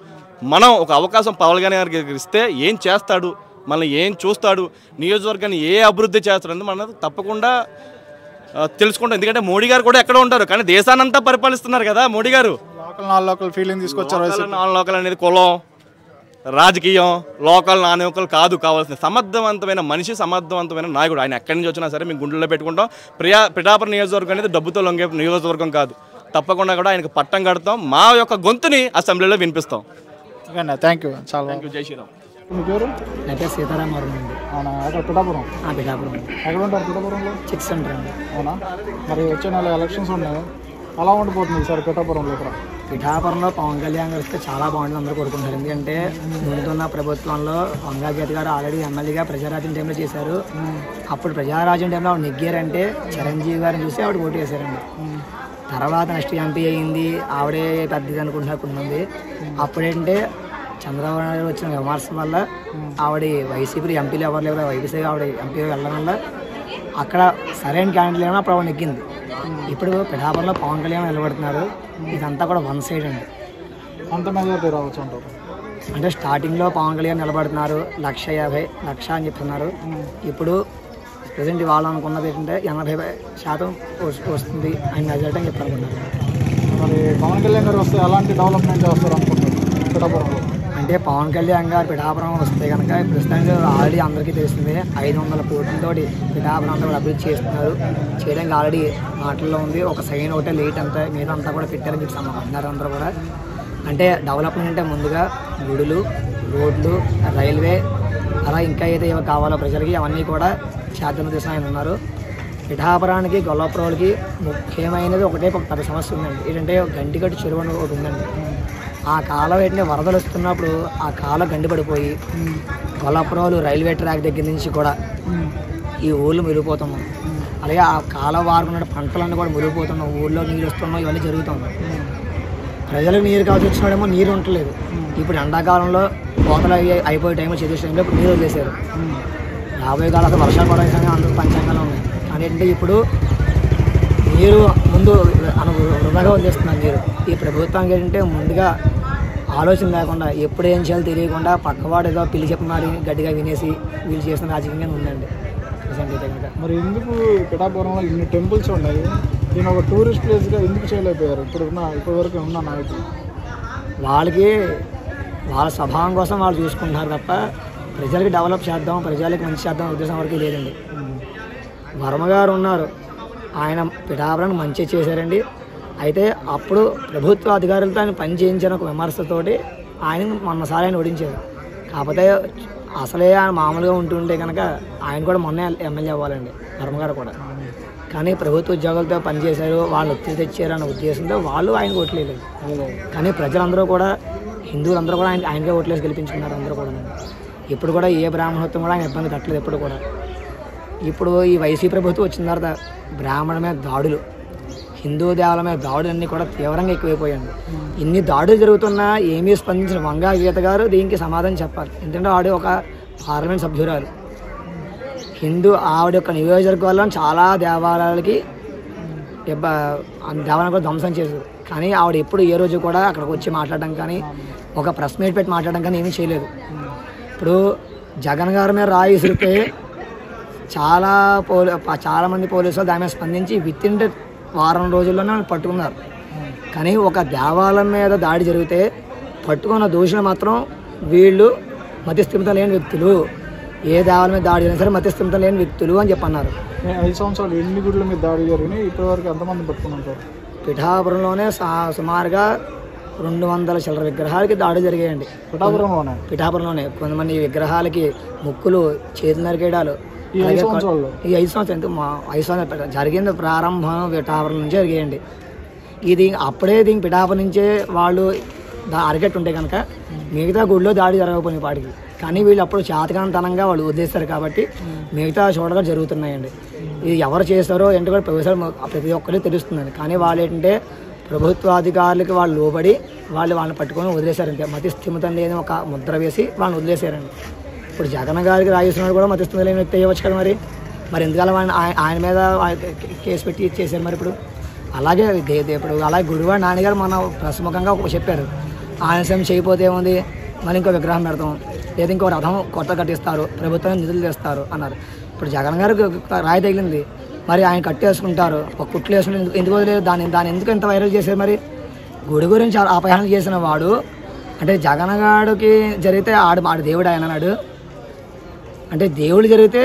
మనం ఒక అవకాశం పవన్ కళ్యాణ్ గారికి ఇస్తే ఏం చేస్తాడు, మనల్ని ఏం చూస్తాడు, నియోజకవర్గాన్ని ఏ అభివృద్ధి చేస్తాడు మనం తప్పకుండా తెలుసుకుంటాం. ఎందుకంటే మోడీ గారు కూడా ఎక్కడ ఉంటారు, కానీ దేశానంతా పరిపాలిస్తున్నారు కదా మోడీ గారు. లోకల్ ఫీలింగ్ తీసుకొచ్చారు. నాన్ లోకల్ అనేది కులం, రాజకీయం, లోకల్ నాన్ లోకల్ కాదు. కావాల్సిన సమర్థవంతమైన మనిషి, సమర్థవంతమైన నాయకుడు. ఆయన ఎక్కడి నుంచి వచ్చినా సరే మేము గుండెల్లో పెట్టుకుంటాం. పిఠాపురం నియోజకవర్గం అనేది డబ్బుతో లొంగే నియోజకవర్గం కాదు. తప్పకుండా కూడా ఆయనకు పట్టం కడతాం, మా యొక్క గొంతుని అసెంబ్లీలో వినిపిస్తాం. థ్యాంక్ యూ, చాలా థ్యాంక్ యూ. జై శ్రీరామ్. మీ పేరు? నా పేరు సీతారామవరం అండి. అవునా? అక్కడ పిఠాపురం. పిఠాపురం ఎక్కడ ఉంటారు పిఠాపురంలో? 6 సెంటర్ అండి. అవునా? మరి వచ్చే నెల ఎలక్షన్స్ ఉన్నాయి, అలా ఉండిపోతుంది ఈసారి పిఠాపురంలో? ఇక్కడ పిఠాపురంలో పవన్ కళ్యాణ్ గారు వస్తే చాలా బాగుంటుంది అందరూ కోరుకుంటారు. ఎందుకంటే ముందున్న ప్రభుత్వంలో వంగాగీత గారు ఆల్రెడీ ఎమ్మెల్యేగా ప్రజారాజ్యం టైంలో చేశారు. అప్పుడు ప్రజారాజ్యం టైంలో ఆవిడ నెగ్గారంటే చిరంజీవి గారిని చూసి ఆవిడ ఓటు వేశారండి. తర్వాత నెక్స్ట్ ఎంపీ అయ్యింది, ఆవిడే పెద్దది అనుకుంటున్నారు కొంతమంది. అప్పుడేంటే చంద్రబాబు నాయుడు వచ్చిన విమర్శల వల్ల ఆవిడ వైసీపీ ఎంపీలు ఎవరు లేవు, వైసీపీ ఆవిడ ఎంపీ వెళ్ళడం వల్ల అక్కడ సరైన క్యాండిడేట్ లేని అప్పుడు ఆవిడ నెగ్గింది. ఇప్పుడు పిఠాపురంలో పవన్ కళ్యాణ్ నిలబడుతున్నారు. ఇదంతా కూడా వన్ సైడ్ అండి. అంత మెజారిటీ రావచ్చు అంటారు? అంటే స్టార్టింగ్లో పవన్ కళ్యాణ్ నిలబడుతున్నారు 1,50,000 అని చెప్తున్నారు. ఇప్పుడు ప్రజెంట్ వాళ్ళు అనుకున్నది ఏంటంటే 80% వస్తుంది ఆయన మెజారిటీ అని చెప్పనుకున్నారు. మరి పవన్ కళ్యాణ్ గారు వస్తే ఎలాంటి డెవలప్మెంట్ చేస్తారు అనుకుంటున్నారు పిఠాపురంలో? అంటే పవన్ కళ్యాణ్ గారు పిఠాపురం వస్తే కనుక ప్రస్తుతానికి ఆల్రెడీ అందరికీ తెలిసిందే 500 కోట్లతోటి పిఠాపురం అంతా కూడా అభివృద్ధి చేస్తున్నారు. చేయడానికి ఆల్రెడీ మాటల్లో ఉంది. ఒక సైన్ ఒకటే లేట్ అంతా మీద అంతా కూడా పెట్టారని చెప్పి అన్నారు అందరూ కూడా. అంటే డెవలప్మెంట్ అంటే ముందుగా గుడులు, రోడ్లు, రైల్వే, అలా ఇంకా ఏదో కావాలో ప్రజలకి అవన్నీ కూడా చేద్దాం ఉద్దేశం ఆయన ఉన్నారు. పిఠాపురానికి గొల్లపురాలకి ముఖ్యమైనది ఒకటే ఒక పెద్ద సమస్య ఉందండి. ఏంటంటే గంటిగట్టు చెరువు అని ఒకటి ఉందండి. ఆ కాలం ఏంటంటే వరదలు వస్తున్నప్పుడు ఆ కాలం గండిపడిపోయి గొల్లపురాలు రైల్వే ట్రాక్ దగ్గర నుంచి కూడా ఈ ఊళ్ళు మురిగిపోతున్నాం. అలాగే ఆ కాలం వారుకున్న పంటలన్నీ కూడా మురిగిపోతున్నాం, ఊళ్ళో నీరు వస్తున్నాం, ఇవన్నీ జరుగుతున్నాయి. ప్రజలకు నీరు కావాల్సి వచ్చినాడేమో నీరు ఉండలేదు. ఇప్పుడు ఎండాకాలంలో కోతలు అయిపోయే టైంలో చేసే టైంలో ఇప్పుడు నీరు వదిలేశారు. రాబోయే కాలం అసలు వర్షాలు పడే అందరూ పంచాంగాలు ఉన్నాయి. కానీ ఏంటంటే ఇప్పుడు నీరు ముందు వృధాగా వదిలేస్తున్నారు నీరు. ఈ ప్రభుత్వానికి ఏంటంటే ముందుగా ఆలోచన లేకుండా ఎప్పుడు ఏం చేయాలో తెలియకుండా పక్కవాడు ఏదో పిల్లి చెప్పమారి గట్టిగా వినేసి వీళ్ళు చేసిన రాజకీయంగా ఉందండి ప్రజెంట్ అయితే కనుక. మరి ఎందుకు పిఠాపురంలో ఇన్ని టెంపుల్స్ ఉన్నాయి, దీని ఒక టూరిస్ట్ ప్లేస్గా ఎందుకు చేయలేకపోయారు ఇప్పటి వరకు ఉన్న నాయకులు? వాళ్ళకి వాళ్ళ స్వభావం కోసం వాళ్ళు చూసుకుంటున్నారు తప్ప ప్రజలకి డెవలప్ చేద్దాం, ప్రజలకి మంచి చేద్దాం ఉద్దేశం వరకు లేదండి. వర్మగారు ఉన్నారు, ఆయన పిఠాపురాన్ని మంచి చేశారండి. అయితే అప్పుడు ప్రభుత్వ అధికారులతో ఆయన పని చేయించిన ఒక విమర్శతోటి ఆయన మొన్నసారి ఆయన ఓడించారు. కాకపోతే అసలే ఆయన మామూలుగా ఉంటుంటే కనుక ఆయన కూడా మొన్నే ఎమ్మెల్యే అవ్వాలండి వర్మగారు కూడా. కానీ ప్రభుత్వ ఉద్యోగులతో పనిచేశారు, వాళ్ళు ఒత్తిడి తెచ్చారు అన్న ఉద్దేశంతో వాళ్ళు ఆయనకు ఓట్లేదు. కానీ ప్రజలందరూ కూడా హిందువులందరూ కూడా ఆయనకే ఓట్లేసి గెలిపించుకున్నారు అందరూ కూడా. ఇప్పుడు కూడా ఏ బ్రాహ్మణత్వం కూడా ఆయన ఇబ్బంది పెట్టలేదు ఎప్పుడు కూడా. ఇప్పుడు ఈ వైసీపీ ప్రభుత్వం వచ్చిన తర్వాత బ్రాహ్మణ మీద దాడులు, హిందూ దేవాల మీద దాడులు అన్నీ కూడా తీవ్రంగా ఎక్కువైపోయాయి. ఇన్ని దాడులు జరుగుతున్నా ఏమీ స్పందించిన వంగా గీత గారు దీనికి సమాధానం చెప్పాలి. ఎందుకంటే ఆవిడ ఒక పార్లమెంట్ సభ్యురాలు, ఆవిడ యొక్క నియోజకవర్గంలో చాలా దేవాలయాలకి దేవాలయాలు కూడా ధ్వంసం చేశారు. కానీ ఆవిడ ఎప్పుడు ఏ రోజు కూడా అక్కడికి వచ్చి మాట్లాడడం కానీ ఒక ప్రెస్ మీట్ పెట్టి మాట్లాడడం కానీ ఏమీ చేయలేదు. ఇప్పుడు జగన్ గారి మీద రాయి విసిరితే చాలామంది పోలీసులు దాని మీద స్పందించి విత్ ఇన్ వారం రోజుల్లోనే పట్టుకున్నారు. కానీ ఒక దేవాలయం మీద దాడి జరిగితే పట్టుకున్న దోషులు మాత్రం వీళ్ళు మతిస్థిమిత లేని వ్యక్తులు, ఏ దేవాలయం మీద దాడి అయినా సరే మతిస్థిమిత లేని వ్యక్తులు అని చెప్పన్నారు. 5 సంవత్సరాలు ఎన్ని గుడ్ల మీద దాడి జరిగినాయి, ఇప్పటివరకు ఎంతమంది పట్టుకున్నారు? పిఠాపురంలోనే సుమారుగా 200 చిల్లర విగ్రహాలకి దాడి జరిగాయండి. పిఠాపురంలోనే కొంతమంది విగ్రహాలకి ముక్కులు, చేతులు నరికేయడాలు. ఈ 5 సంవత్సరాలు జరిగింది ప్రారంభం పిఠాపురం నుంచే జరిగాయండి. దీనికి పిఠాపురం నుంచే వాళ్ళు అరికట్టు ఉంటే కనుక మిగతా గుడిలో దాడి జరగకపోయిన పాటికి. కానీ వీళ్ళు అప్పుడు చేతకాంతనంగా వాళ్ళు వదిలేస్తారు కాబట్టి మిగతా చోటగా జరుగుతున్నాయండి. ఇది ఎవరు చేస్తారో ఏంటో కూడా ప్రతి ఒక్కరికి తెలుస్తుందండి. కానీ వాళ్ళు ఏంటంటే ప్రభుత్వాధికారులకి వాళ్ళు లోబడి వాళ్ళని పట్టుకొని వదిలేశారంటే మతిస్థిమితం లేని ఒక ముద్ర వేసి వాళ్ళని వదిలేశారండి. ఇప్పుడు జగన్ గారికి రాయిస్తున్నాడు కూడా మతిస్థిమితం లేని వ్యక్తి అయ్యవచ్చు కదా. మరి ఎందుకలా ఆయన మీద కేసు పెట్టి ఇచ్చేసారు. మరి ఇప్పుడు అలాగే అలాగే గుడివాడ నాన్నగారు మన ప్రముఖంగా చెప్పారు, ఆలస్యం చేయకపోతే ఏముంది, మరి ఇంకో విగ్రహం పెడతాం, లేదా ఇంకో రథం కొత్త కట్టిస్తారు, ప్రభుత్వం నిధులు తెస్తారు అన్నారు. ఇప్పుడు జగన్ గారికి రాయి తగిలింది, మరి ఆయన కట్టేసుకుంటారు, ఒక కుట్లు వేసుకుని ఎందుకు వదిలేదు, దాన్ని ఎందుకు ఎంత వైరల్ చేశారు? మరి గుడి గురించి అపహరణ చేసిన వాడు అంటే జగన్ గారికి జరిగితే ఆడు దేవుడు ఆయన అన్నాడు అంటే దేవుడు జరిగితే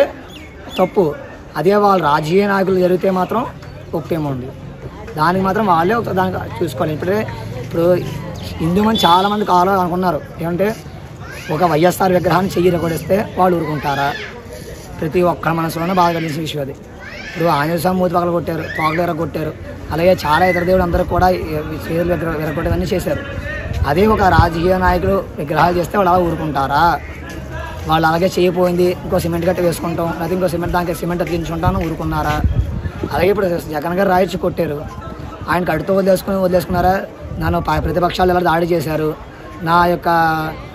తప్పు, అదే వాళ్ళ రాజకీయ నాయకులు జరిగితే మాత్రం ఒప్పేమో ఉంది. దానికి మాత్రం వాళ్ళే దానికి చూసుకోవాలి. ఇప్పుడు హిందూ మంది చాలామంది కావాలని అనుకున్నారు ఏమంటే ఒక వైఎస్ఆర్ విగ్రహాన్ని చెయ్యి రగొడిస్తే వాళ్ళు ఊరుకుంటారా? ప్రతి ఒక్క మనసులోనే బాగా కలిసిన విషయం అది. ఇప్పుడు ఆంజనేయ స్వామి మూతి పగల కొట్టారు, తోకలు ఎరగొట్టారు, అలాగే చాలా ఇతర దేవుడు అందరూ కూడా చేతులు ఎరగొట్టేవన్నీ చేశారు. అదే ఒక రాజకీయ నాయకులు విగ్రహాలు చేస్తే వాళ్ళు అలా ఊరుకుంటారా? వాళ్ళు అలాగే చేయపోయింది ఇంకో సిమెంట్ గట్టి వేసుకుంటాం, లేకపోతే ఇంకో దానికి సిమెంట్ అతికించుకుంటాను ఊరుకున్నారా? అలాగే ఇప్పుడు జగన్ గారు రాయిచ్చి కొట్టారు, ఆయన కడుతో వదిలేసుకున్నారా? నన్ను ప్రతిపక్షాలు ఎవరు దాడి చేశారు, నా యొక్క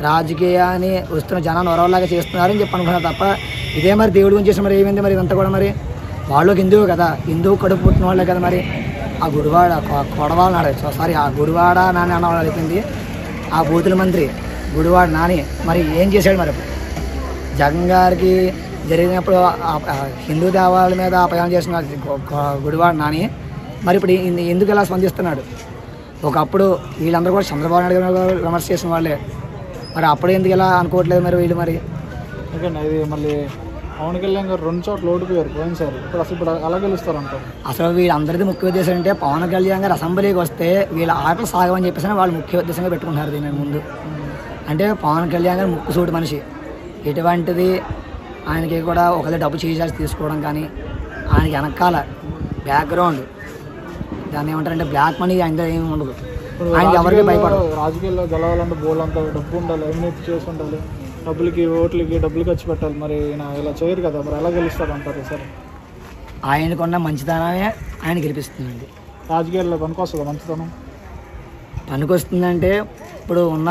రాజకీయాన్ని వస్తున్న జనాన్ని వరవలాగా చేస్తున్నారని చెప్పి అనుకున్నారు తప్ప ఇదే మరి దేవుడి గురించి చేసిన మరి ఏమైంది? మరి ఇదంతా కూడా మరి వాళ్ళకి హిందువు కదా, హిందువు కడుపు పుట్టిన వాళ్ళే కదా. మరి ఆ గుడివాడ కొడవాళ్ళ ఆ గుడివాడ నాని అన్నవాళ్ళు అయిపోయింది, ఆ బూతుల మంత్రి గుడివాడ నాని మరి ఏం చేశాడు? మరి జగన్ గారికి జరిగినప్పుడు హిందూ దేవాలయాల మీద అపయానం చేసిన గుడివాడ నాని మరి ఇప్పుడు ఎందుకు ఇలా స్పందిస్తున్నాడు? ఒకప్పుడు వీళ్ళందరూ కూడా చంద్రబాబు నాయుడు గారు విమర్శ చేసిన వాళ్ళే, మరి అప్పుడు ఎందుకు ఇలా అనుకోవట్లేదు మరి వీళ్ళు? మరి ఓకే, ఇది మళ్ళీ పవన్ కళ్యాణ్ గారు 2 చోట్ల ఓడిపోయారు పోయినసారి, ఇప్పుడు అలా గెలుస్తారు అంటారు. అసలు వీళ్ళందరిది ముఖ్య ఉద్దేశం అంటే పవన్ కళ్యాణ్ గారు అసెంబ్లీకి వస్తే వీళ్ళ ఆటలు సాగమని చెప్పేసి వాళ్ళు ముఖ్య ఉద్దేశంగా పెట్టుకుంటున్నారు దీని ముందు. అంటే పవన్ కళ్యాణ్ గారు ముక్కుసూటి మనిషి, ఎటువంటిది ఆయనకి కూడా ఒకదే డబ్బు చేసి తీసుకోవడం కానీ ఆయనకి వెనకాల బ్యాక్గ్రౌండ్ దాన్ని ఏమంటారంటే బ్లాక్ మనీ ఆయన ఏమి ఉండదు. ఆయన ఎవరికి భయపడదు. రాజకీయాల్లో గెలవాలంటే బోలంతా డబ్బు ఉండాలి, అవినీతి చేసి ఉండాలి, ఓట్లకి డబ్బులు ఖర్చు పెట్టాలి. మరి ఇలా చేయరు కదా, మరి ఎలా గెలుస్తారు అంటారు? సరే, ఆయనకున్న మంచితనమే ఆయన గెలిపిస్తుందండి. రాజకీయాల్లో పనికొస్తుందా మంచితనం? పనికొస్తుందంటే ఇప్పుడు ఉన్న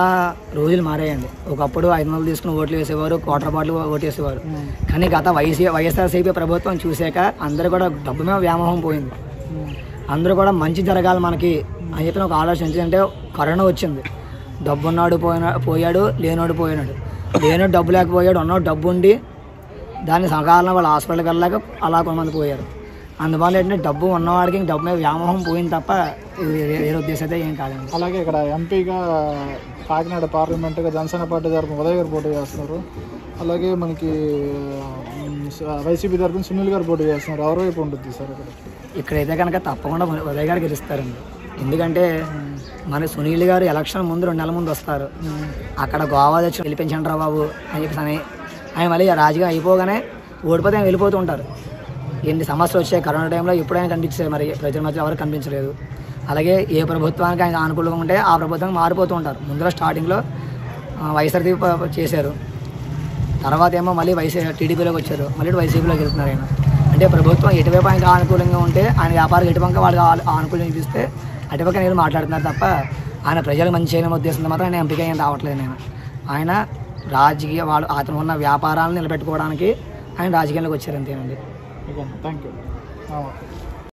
రోజులు మారాయండి. ఒకప్పుడు 500 తీసుకుని ఓట్లు వేసేవారు, క్వార్టర్ బాటిల్ ఓటు వేసేవారు. కానీ గత వైఎస్ఆర్సీపీ ప్రభుత్వం చూశాక అందరూ కూడా డబ్బు మీద వ్యామోహం పోయింది. అందరూ కూడా మంచి జరగాలి మనకి అని చెప్పిన ఒక ఆలోచన. ఎందుకంటే కరోనా వచ్చింది, డబ్బు ఉన్నాడు పోయాడు, లేనోడు పోయినాడు, లేనోడు డబ్బు లేకపోయాడు, ఉన్నోడు డబ్బు ఉండి దాన్ని సకాలంలో వాళ్ళు హాస్పిటల్కి వెళ్ళాక అలా కొంతమంది పోయారు. అందువల్ల ఏంటంటే డబ్బు ఉన్నవాడికి డబ్బు మీద వ్యామోహం పోయింది తప్ప వేరే ఉద్దేశం అయితే ఏం కాదండి. అలాగే ఇక్కడ ఎంపీగా కాకినాడ పార్లమెంట్గా జనసేన పార్టీ తరఫున ఉదయ్ గారు పోటీ చేస్తున్నారు. అలాగే మనకి వైసీపీ తరఫున సునీల్ గారు పోటీ చేస్తున్నారు. ఎవరి వైపు ఉంటుంది సార్ ఇక్కడ? ఇక్కడైతే కనుక తప్పకుండా ఉదయ్ గారు గెలుస్తారండి. ఎందుకంటే మన సునీల్ గారు ఎలక్షన్ ముందు 2 నెలల ముందు వస్తారు. అక్కడ గోవా తెచ్చి గెలిపించండి రా బాబు అని చెప్పేసి ఆయన మళ్ళీ రాజకీయం అయిపోగానే ఓడిపోతే ఆయన వెళ్ళిపోతూ ఉంటారు. ఎన్ని సమస్యలు వచ్చాయి కరోనా టైంలో ఎప్పుడైనా కనిపించాయి, మరి ప్రజల మధ్య ఎవరికి కనిపించలేదు. అలాగే ఏ ప్రభుత్వానికి ఆయన అనుకూలంగా ఉంటే ఆ ప్రభుత్వం మారిపోతూ ఉంటారు. ముందులో స్టార్టింగ్లో వైఎస్ఆర్సీపీ చేశారు, తర్వాత ఏమో మళ్ళీ టీడీపీలోకి వచ్చారు, మళ్ళీ వైసీపీలోకి వెళ్తున్నారు. ఆయన అంటే ప్రభుత్వం ఎటువైపు ఆయనకు అనుకూలంగా ఉంటే ఆయన వ్యాపారం ఎటుపక్క వాళ్ళకి అనుకూలంగా చూపిస్తే అటుపక్క నేను మాట్లాడుతున్నారు తప్ప ఆయన ప్రజలకు మంచి చేయడం ఉద్దేశంతో మాత్రం ఆయన ఎంపిక ఏం రావట్లేదు. ఆయన రాజకీయ వాళ్ళు అతను ఉన్న వ్యాపారాలను నిలబెట్టుకోవడానికి ఆయన రాజకీయాల్లోకి వచ్చారు అంతేనండి. Thank you.